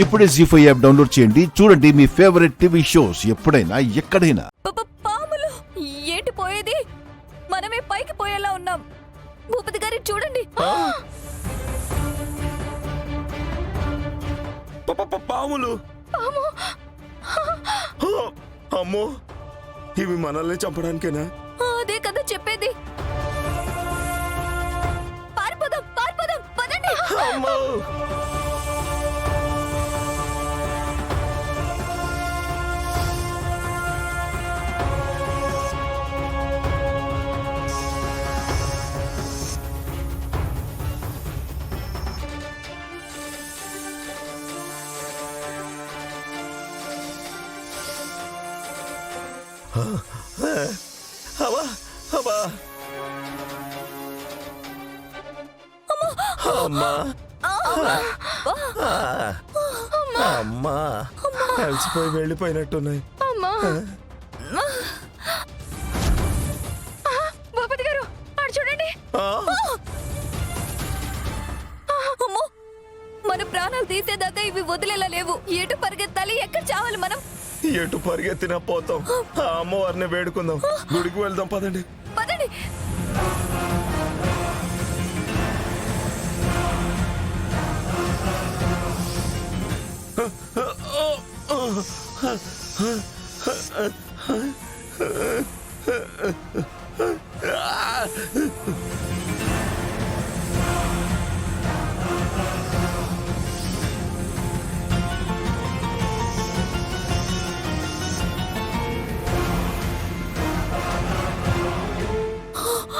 ఇప్పుడే జీ5 app download చేయండి. చూడండి మీ ఫేవరెట్ టీవీ షోస్ ఎప్పుడైనా ఎక్కడైనా. పాములు ఏంటి పోయేది? మనమే పైకి పోయేలా ఉన్నాం. భూపతి గారి చూడండి. పాములు! అమ్మో, ఇవి మనల్ని చంపడానికేనా? అదే కదా చెప్పేది. పారిపోదాం పారిపోదాం పదండి. అమ్మో! అమ్మా అమ్మా అమ్మా అమ్మా కలిసిపోయి వెళ్ళిపోయినట్టున్నాయి. భూపతి గారు అటు చూడండి. అమ్మో, మన ప్రాణాలు తీసేదాకా ఇవి వదిలేలా లేవు. ఎటు పరిగెత్తాలి, ఎక్కడ చావాలి మనం? ఎటు పరిగెత్తినా పోతాం. ఆ అమ్మవారిని వేడుకుందాం. గుడికి వెళ్దాం పదండి. పదండి.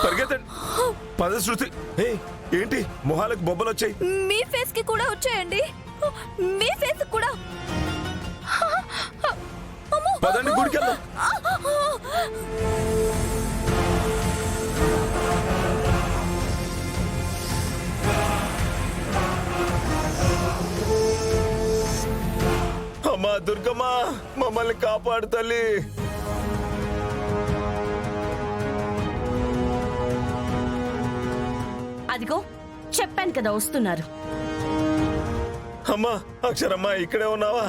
పరిగెత్తండి. పద శృతి. ఏంటి మొహాలకు బొబ్బలు వచ్చాయి? మీ ఫేస్ కి కూడా వచ్చాయండి. మీ ఫేస్ కూడా. పదండి గుడికి వెళ్దాం. అమ్మా దుర్గమ్మ, మమ్మల్ని కాపాడు తల్లి. అదిగో చెప్పాను కదా వస్తున్నారు. అమ్మా అక్షరమ్మ, ఇక్కడే ఉన్నావా?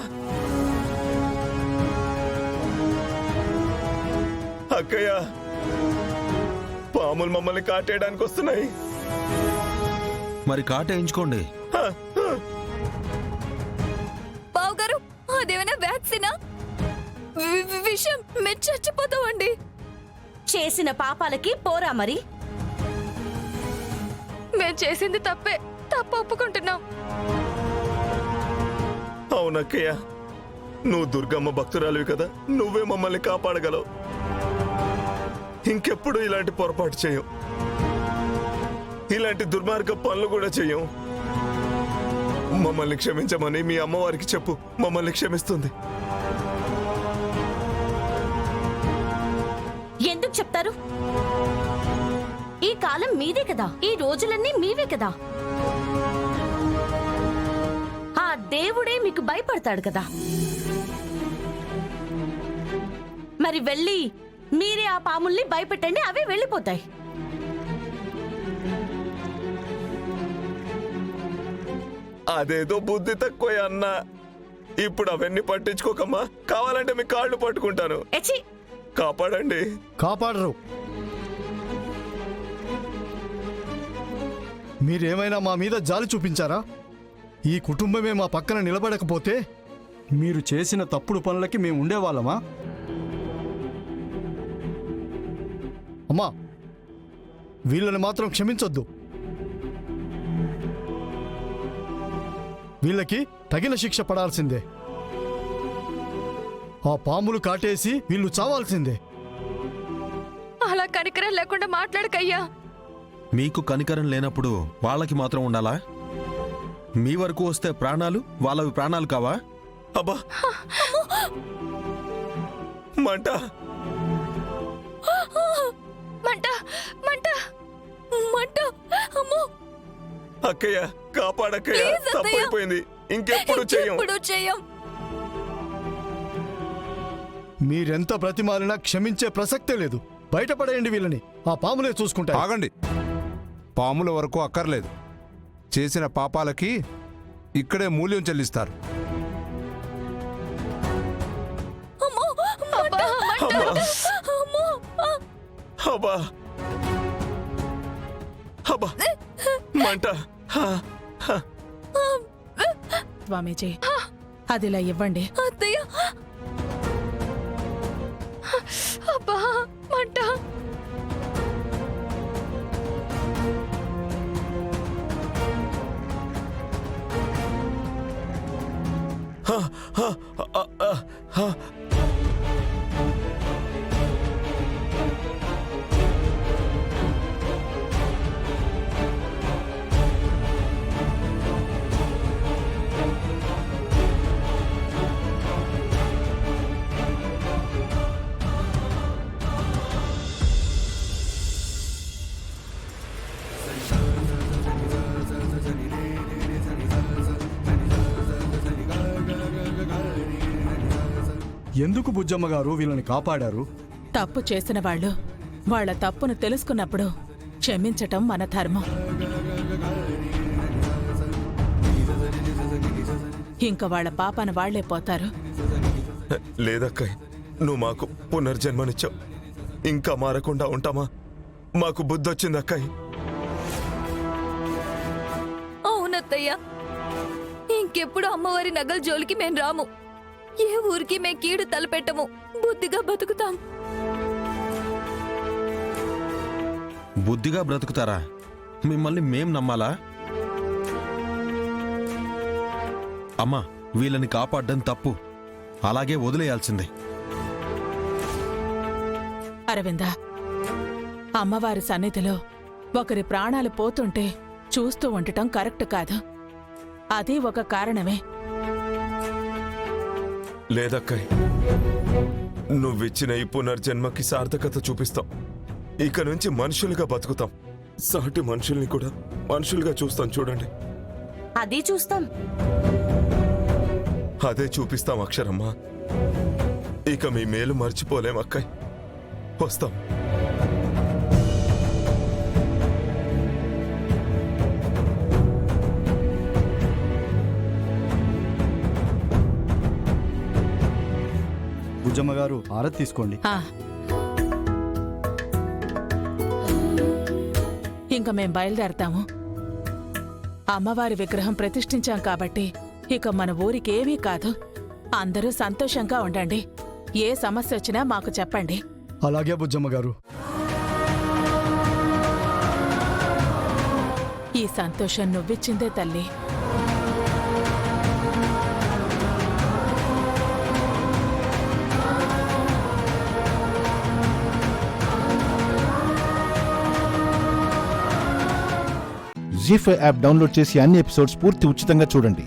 అక్కయ్య, పాములు మమ్మల్ని కాటేయడానికి వస్తున్నాయి. మరి కాటేయించుకోండి. బావు గారు, అదేమైనా వ్యాక్సినా? విషం మేము చచ్చిపోతామండి. చేసిన పాపాలకి పోరా మరి. మేము చేసింది తప్పే, తప్పు ఒప్పుకుంటున్నాం. అవునక్కయ్య, నువ్వు దుర్గమ్మ భక్తురాలివి కదా, నువ్వే మమ్మల్ని కాపాడగలవు. ఇంకెప్పుడు ఇలాంటి పొరపాటు చేయం, ఇలాంటి దుర్మార్గ పనులు కూడా చెయ్యం. మమ్మల్ని క్షమించమని మీ అమ్మవారికి చెప్పు, మమ్మల్ని క్షమిస్తుంది. ఎందుకు చెప్తారు? ఈ కాలం మీదే కదా, ఈ రోజులన్నీ మీవే కదా. ఆ దేవుడే మీకు భయపడతాడు కదా. మరి వెళ్ళి మీరే ఆ పాముల్ని భయపెట్టండి, అవే వెళ్ళిపోతాయి. అదేదో బుద్ధి తక్కువ అన్నా. ఇప్పుడు అవన్నీ పట్టించుకోకమ్మా. కావాలంటే మీ కాళ్ళు పట్టుకుంటాను. ఎచి, కాపాడండి. కాపాడరు. మీరేమైనా మా మీద జాలి చూపించారా? ఈ కుటుంబమే మా పక్కన నిలబడకపోతే మీరు చేసిన తప్పుడు పనులకి మేము ఉండేవాళ్ళమా? అమ్మా, వీళ్ళని మాత్రం క్షమించొద్దు. వీళ్ళకి తగిన శిక్ష పడాల్సిందే. ఆ పాములు కాటేసి వీళ్ళు చావాల్సిందే. అలా కనికరం లేకుండా మాట్లాడకయ్యా. మీకు కనికరం లేనప్పుడు వాళ్ళకి మాత్రం ఉండాలా? మీ వరకు వస్తే ప్రాణాలు వాళ్ళవి ప్రాణాలు కావా? అబ్బా, మంట మంట మంట మంట. అమ్మో అక్కయ్య, కాపాడక్కయ్య. Please, అత్తయ్య. తప్పైపోయింది, ఇంకెప్పుడు చెయ్యం. ఎప్పుడు చెయ్యం. మీరెంత బ్రతిమాలినా క్షమించే ప్రసక్తే లేదు. బయటపడేయండి వీళ్ళని, ఆ పాములే చూసుకుంటా. ఆగండి. పాముల వరకు అక్కర్లేదు. చేసిన పాపాలకి ఇక్కడే మూల్యం చెల్లిస్తారు. అమ్మో! అబ్బా అబ్బా మంట స్వామీజీ అదిలా ఇవ్వండి. అత్తయ్య! అబ్బా మంట! ఎందుకు బుజ్జమ్మ గారు వీళ్ళని కాపాడారు? తప్పు చేసిన వాళ్ళు వాళ్ళ తప్పును తెలుసుకున్నప్పుడు క్షమించటం మన ధర్మం. ఇంక వాళ్ళ పాపాన వాళ్లే పోతారు. లేదక్కయ్, నువ్వు మాకు పునర్జన్మనిచ్చావు. ఇంకా మారకుండా ఉంటామా? మాకు బుద్ధొచ్చిందక్కయ్. అవునత్తయ్య, ఇంకెప్పుడు అమ్మవారి నగల జోలికి మేం రాము. ఏ ఊరికి మే కీడు తలపెట్టము. బుద్ధిగా బతుకుతాం. బుద్ధిగా బ్రతుకుతారా? మిమ్మల్ని మేం నమ్మాలా? అమ్మా, వీళ్ళని కాపాడ్డం తప్పు. అలాగే వదిలేయాల్సిందే. అరవింద, అమ్మవారి సన్నిధిలో ఒకరి ప్రాణాలు పోతుంటే చూస్తూ ఉండటం కరెక్ట్ కాదు. అది ఒక కారణమే. లేదక్కయ్, నువ్విచ్చిన ఈ పునర్జన్మకి సార్థకత చూపిస్తాం. ఇక నుంచి మనుషులుగా బతుకుతాం. సాటి మనుషుల్ని కూడా మనుషులుగా చూస్తాం. చూడండి, అది చూస్తాం. అదే చూపిస్తాం అక్షరమ్మ. ఇక మీ మేలు మర్చిపోలేం అక్కయ్. వస్తాం. బుజ్జమ్మ గారు ఆరతి తీసుకోండి. ఇంక మేం బయలుదేరతాము. అమ్మవారి విగ్రహం ప్రతిష్ఠించాం కాబట్టి ఇక మన ఊరికేమీ కాదు. అందరూ సంతోషంగా ఉండండి. ఏ సమస్య వచ్చినా మాకు చెప్పండి. అలాగే బుజ్జమ్మ గారు. ఈ సంతోషం నువ్విచ్చిందే తల్లి. జీ5 యాప్ డౌన్లోడ్ చేసి అన్ని ఎపిసోడ్స్ పూర్తి ఉచితంగా చూడండి.